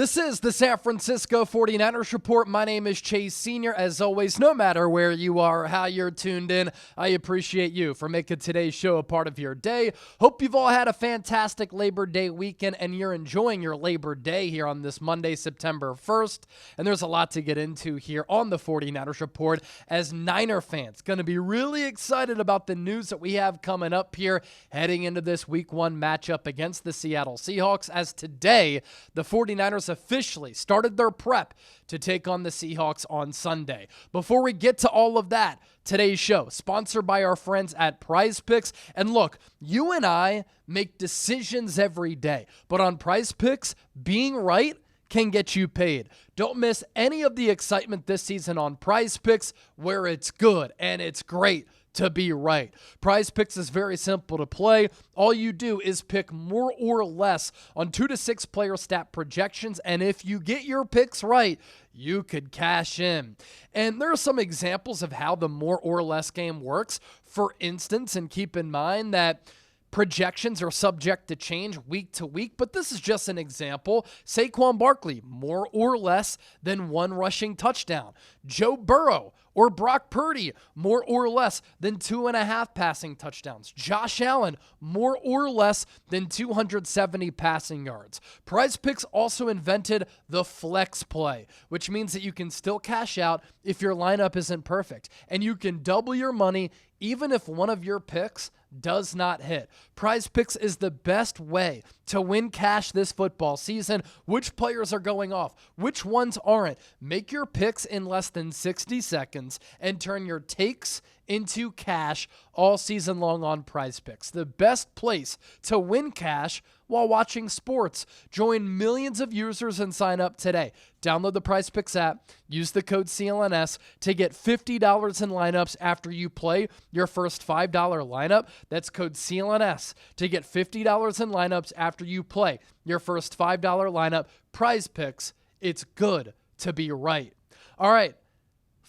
This is the San Francisco 49ers Report. My name is Chase Sr. As always, no matter where you are or how you're tuned in, I appreciate you for making today's show a part of your day. Hope you've all had a fantastic Labor Day weekend and you're enjoying your Labor Day here on this Monday, September 1st. And there's a lot to get into here on the 49ers Report as Niner fans going to be really excited about the news that we have coming up here heading into this Week 1 matchup against the Seattle Seahawks, as today the 49ers officially started their prep to take on the Seahawks on Sunday. Before we get to all of that, today's show sponsored by our friends at Prize Picks. And look, you and I make decisions every day, but on Prize Picks, being right can get you paid. Don't miss any of the excitement this season on Prize Picks, where it's good and it's great to be right. Prize Picks is very simple to play. All you do is pick more or less on 2 to 6 player stat projections, and if you get your picks right, you could cash in. And there are some examples of how the more or less game works. For instance, and keep in mind that projections are subject to change week to week, but this is just an example. Saquon Barkley, more or less than 1 rushing touchdown. Joe Burrow or Brock Purdy, more or less than 2.5 passing touchdowns. Josh Allen, more or less than 270 passing yards. Prize Picks also invented the flex play, which means that you can still cash out if your lineup isn't perfect, and you can double your money even if one of your picks does not hit. Prize Picks is the best way to win cash this football season. Which players are going off? Which ones aren't? Make your picks in less than 60 seconds and turn your takes into cash all season long on Prize Picks. The best place to win cash while watching sports. Join millions of users and sign up today. Download the Prize Picks app. Use the code CLNS to get $50 in lineups after you play your first $5 lineup. That's code CLNS to get $50 in lineups after you play your first $5 lineup. Prize Picks, it's good to be right. All right,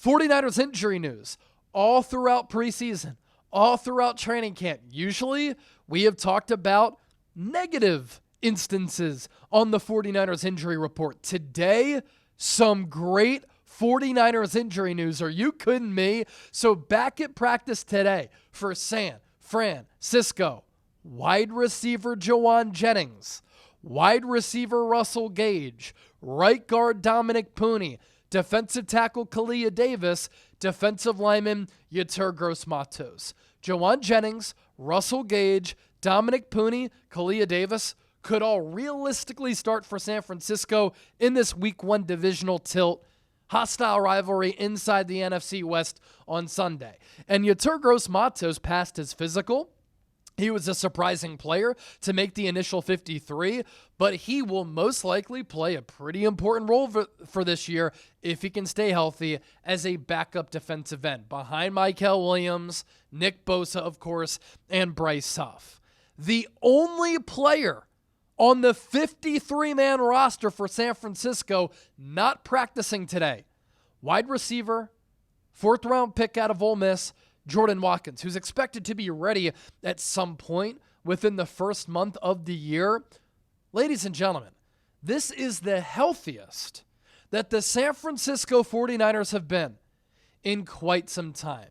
49ers injury news. All throughout preseason, all throughout training camp, usually we have talked about negative instances on the 49ers injury report. Today, some great 49ers injury news. Are you kidding me? So back at practice today for San Francisco, wide receiver Jauan Jennings, wide receiver Russell Gage, right guard Dominick Puni, defensive tackle Kalia Davis, defensive lineman Yetur Gross-Matos. Jauan Jennings, Russell Gage, Dominick Puni, Kalia Davis could all realistically start for San Francisco in this Week 1 divisional tilt. Hostile rivalry inside the NFC West on Sunday. And Yetur Gross-Matos passed his physical. He was a surprising player to make the initial 53, but he will most likely play a pretty important role for this year if he can stay healthy as a backup defensive end behind Mykel Williams, Nick Bosa, of course, and Bryce Huff. The only player on the 53-man roster for San Francisco not practicing today, wide receiver, 4th-round pick out of Ole Miss, Jordan Watkins, who's expected to be ready at some point within the first month of the year. Ladies and gentlemen, this is the healthiest that the San Francisco 49ers have been in quite some time.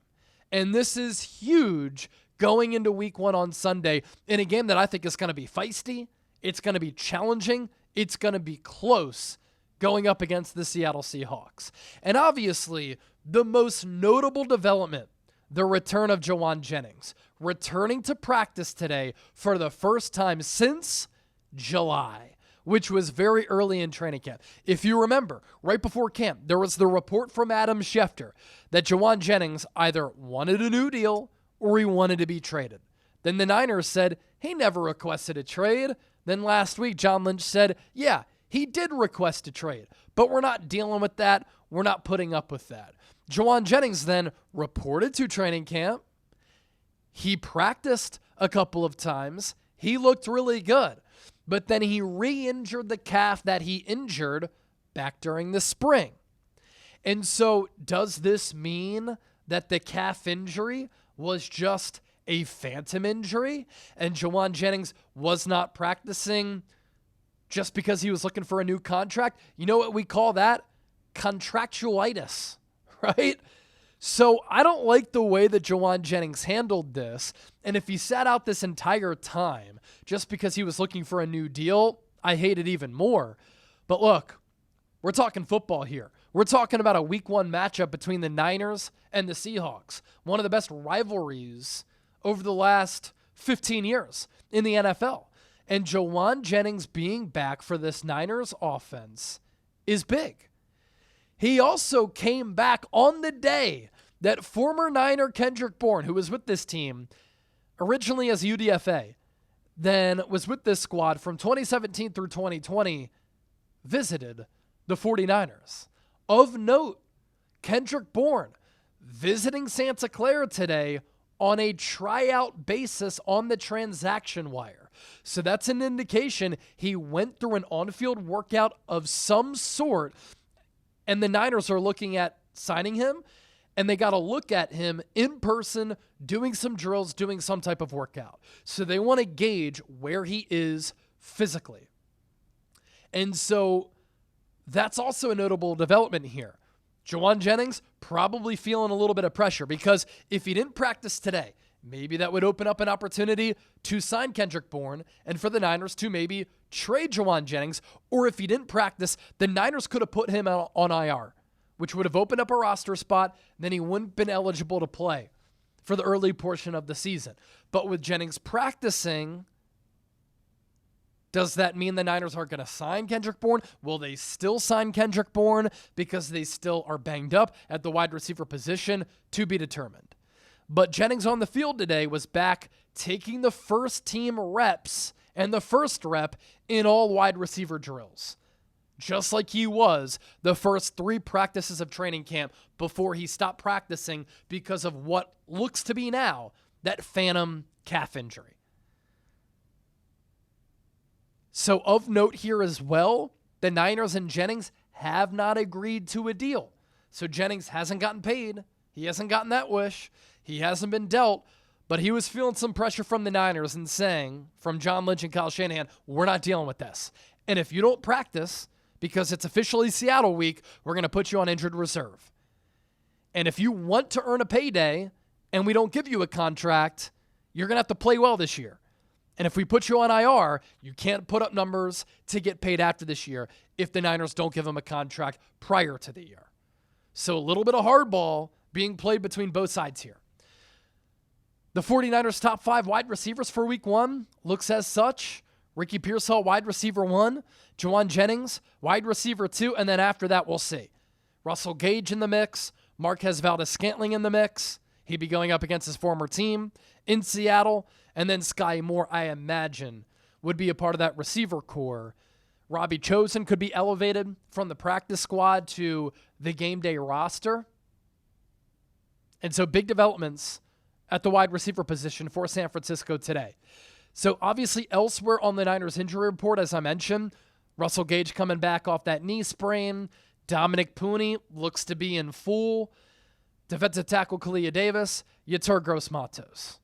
And this is huge going into Week 1 on Sunday in a game that I think is going to be feisty. It's going to be challenging. It's going to be close going up against the Seattle Seahawks. And obviously, the most notable development, the return of Jauan Jennings, returning to practice today for the first time since July, which was very early in training camp. If you remember, right before camp, there was the report from Adam Schefter that Jauan Jennings either wanted a new deal or he wanted to be traded. Then the Niners said he never requested a trade. Then last week, John Lynch said, yeah, he did request a trade, but we're not dealing with that. We're not putting up with that. Jauan Jennings then reported to training camp. He practiced a couple of times. He looked really good. But then he re-injured the calf that he injured back during the spring. And so does this mean that the calf injury was just a phantom injury and Jauan Jennings was not practicing just because he was looking for a new contract. You know what we call that? Contractualitis, right? So I don't like the way that Jauan Jennings handled this. And if he sat out this entire time just because he was looking for a new deal, I hate it even more. But look, we're talking football here. We're talking about a week 1 matchup between the Niners and the Seahawks, one of the best rivalries over the last 15 years in the NFL. And Jauan Jennings being back for this Niners offense is big. He also came back on the day that former Niner Kendrick Bourne, who was with this team originally as UDFA, then was with this squad from 2017 through 2020, visited the 49ers. Of note, Kendrick Bourne visiting Santa Clara today on a tryout basis on the transaction wire. So that's an indication he went through an on-field workout of some sort, and the Niners are looking at signing him, and they got to look at him in person, doing some drills, doing some type of workout. So they want to gauge where he is physically. And so that's also a notable development here. Jauan Jennings probably feeling a little bit of pressure because if he didn't practice today, maybe that would open up an opportunity to sign Kendrick Bourne and for the Niners to maybe trade Jauan Jennings. Or if he didn't practice, the Niners could have put him on IR, which would have opened up a roster spot. Then he wouldn't have been eligible to play for the early portion of the season. But with Jennings practicing, does that mean the Niners aren't going to sign Kendrick Bourne? Will they still sign Kendrick Bourne because they still are banged up at the wide receiver position? To be determined. But Jennings on the field today was back taking the first team reps and the first rep in all wide receiver drills, just like he was the first 3 practices of training camp before he stopped practicing because of what looks to be now that phantom calf injury. So of note here as well, the Niners and Jennings have not agreed to a deal. So Jennings hasn't gotten paid. He hasn't gotten that wish. He hasn't been dealt, but he was feeling some pressure from the Niners and saying, from John Lynch and Kyle Shanahan, we're not dealing with this. And if you don't practice, because it's officially Seattle week, we're going to put you on injured reserve. And if you want to earn a payday and we don't give you a contract, you're going to have to play well this year. And if we put you on IR, you can't put up numbers to get paid after this year if the Niners don't give him a contract prior to the year. So a little bit of hardball being played between both sides here. The 49ers' top 5 wide receivers for week 1 looks as such. Ricky Pearsall, wide receiver 1. Jauan Jennings, wide receiver 2. And then after that, we'll see. Russell Gage in the mix. Marquez Valdes-Scantling in the mix. He'd be going up against his former team in Seattle. And then Sky Moore, I imagine, would be a part of that receiver core. Robbie Chosen could be elevated from the practice squad to the game day roster. And so big developments at the wide receiver position for San Francisco today. So obviously elsewhere on the Niners injury report, as I mentioned, Russell Gage coming back off that knee sprain. Dominick Puni looks to be in full. Defensive tackle Kalia Davis. Yetur Gross-Matos.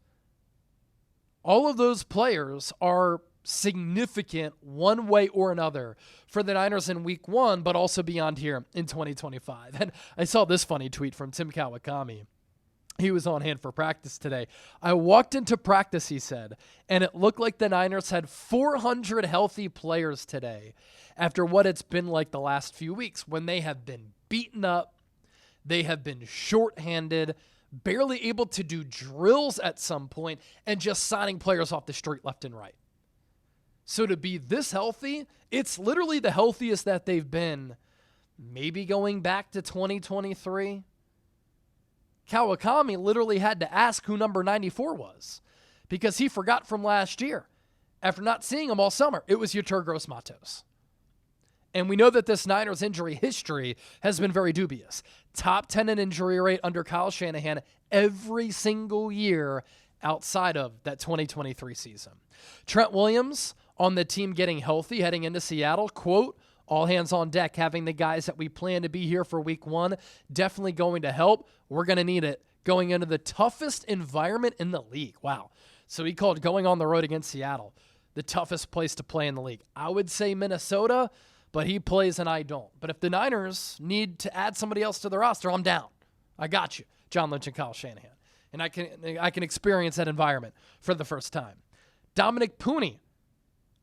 All of those players are significant one way or another for the Niners in week 1, but also beyond here in 2025. And I saw this funny tweet from Tim Kawakami. He was on hand for practice today. I walked into practice, he said, and it looked like the Niners had 400 healthy players today after what it's been like the last few weeks when they have been beaten up, they have been shorthanded, barely able to do drills at some point, and just signing players off the street left and right. So to be this healthy, it's literally the healthiest that they've been, maybe going back to 2023. Kawakami literally had to ask who number 94 was because he forgot from last year. After not seeing him all summer, it was Yetur Gross-Matos. And we know that this Niners injury history has been very dubious. Top 10 in injury rate under Kyle Shanahan every single year outside of that 2023 season. Trent Williams on the team getting healthy heading into Seattle, quote, all hands on deck, having the guys that we plan to be here for week 1, definitely going to help. We're going to need it going into the toughest environment in the league. Wow. So he called going on the road against Seattle the toughest place to play in the league. I would say Minnesota, but he plays and I don't. But if the Niners need to add somebody else to the roster, I'm down. I got you, John Lynch and Kyle Shanahan. And I can experience that environment for the first time. Dominick Puni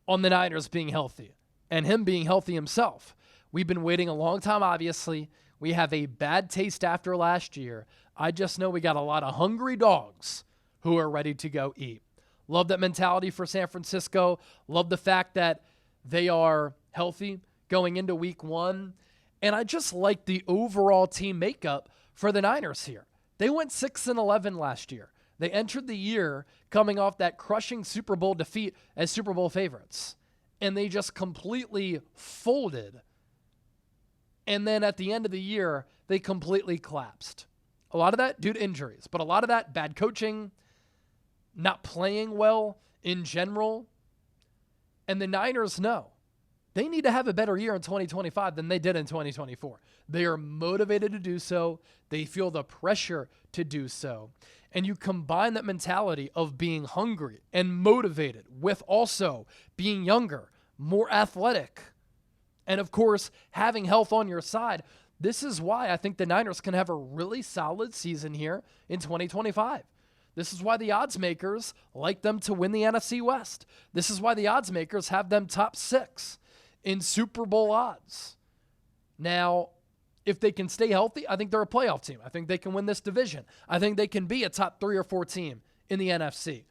on the Niners being healthy and him being healthy himself. We've been waiting a long time, obviously. We have a bad taste after last year. I just know we got a lot of hungry dogs who are ready to go eat. Love that mentality for San Francisco. Love the fact that they are healthy going into week 1. And I just like the overall team makeup for the Niners here. They went 6-11 last year. They entered the year coming off that crushing Super Bowl defeat as Super Bowl favorites. And they just completely folded. And then at the end of the year, they completely collapsed. A lot of that due to injuries, but a lot of that bad coaching, not playing well in general. And the Niners know they need to have a better year in 2025 than they did in 2024. They are motivated to do so. They feel the pressure to do so. And you combine that mentality of being hungry and motivated with also being younger, more athletic, and of course, having health on your side. This is why I think the Niners can have a really solid season here in 2025. This is why the odds makers like them to win the NFC West. This is why the odds makers have them top 6 in Super Bowl odds. Now, if they can stay healthy, I think they're a playoff team. I think they can win this division. I think they can be a top 3 or 4 team in the NFC.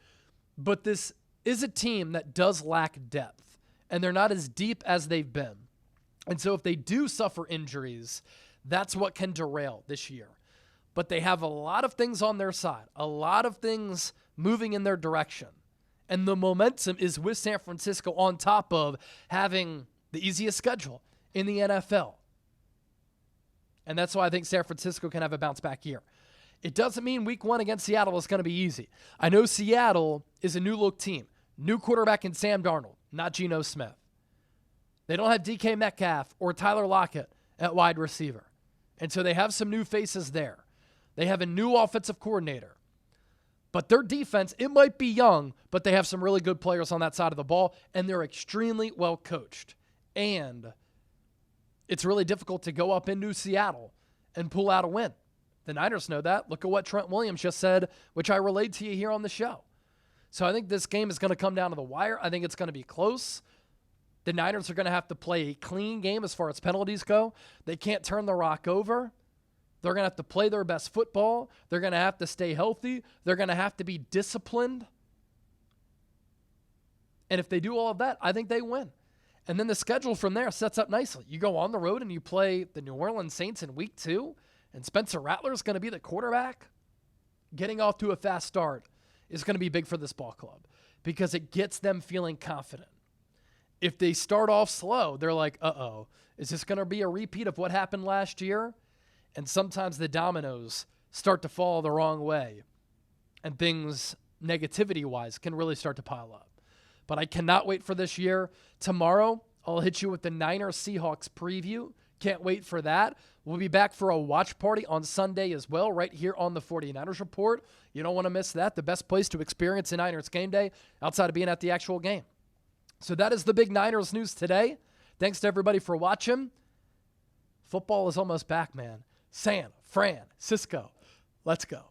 But this is a team that does lack depth, and they're not as deep as they've been. And so if they do suffer injuries, that's what can derail this year. But they have a lot of things on their side, a lot of things moving in their direction. And the momentum is with San Francisco on top of having the easiest schedule in the NFL. And that's why I think San Francisco can have a bounce back year. It doesn't mean week 1 against Seattle is going to be easy. I know Seattle is a new look team, new quarterback in Sam Darnold, not Geno Smith. They don't have DK Metcalf or Tyler Lockett at wide receiver. And so they have some new faces there. They have a new offensive coordinator. But their defense, it might be young, but they have some really good players on that side of the ball, and they're extremely well coached. And it's really difficult to go up into Seattle and pull out a win. The Niners know that. Look at what Trent Williams just said, which I relayed to you here on the show. So I think this game is going to come down to the wire. I think it's going to be close. The Niners are going to have to play a clean game as far as penalties go. They can't turn the rock over. They're going to have to play their best football. They're going to have to stay healthy. They're going to have to be disciplined. And if they do all of that, I think they win. And then the schedule from there sets up nicely. You go on the road and you play the New Orleans Saints in week 2, and Spencer Rattler is going to be the quarterback. Getting off to a fast start is going to be big for this ball club because it gets them feeling confident. If they start off slow, they're like, uh-oh, is this going to be a repeat of what happened last year? And sometimes the dominoes start to fall the wrong way, and things, negativity-wise, can really start to pile up. But I cannot wait for this year. Tomorrow, I'll hit you with the Niners Seahawks preview. Can't wait for that. We'll be back for a watch party on Sunday as well, right here on the 49ers Report. You don't want to miss that. The best place to experience a Niners game day outside of being at the actual game. So that is the big Niners news today. Thanks to everybody for watching. Football is almost back, man. San Francisco. Let's go.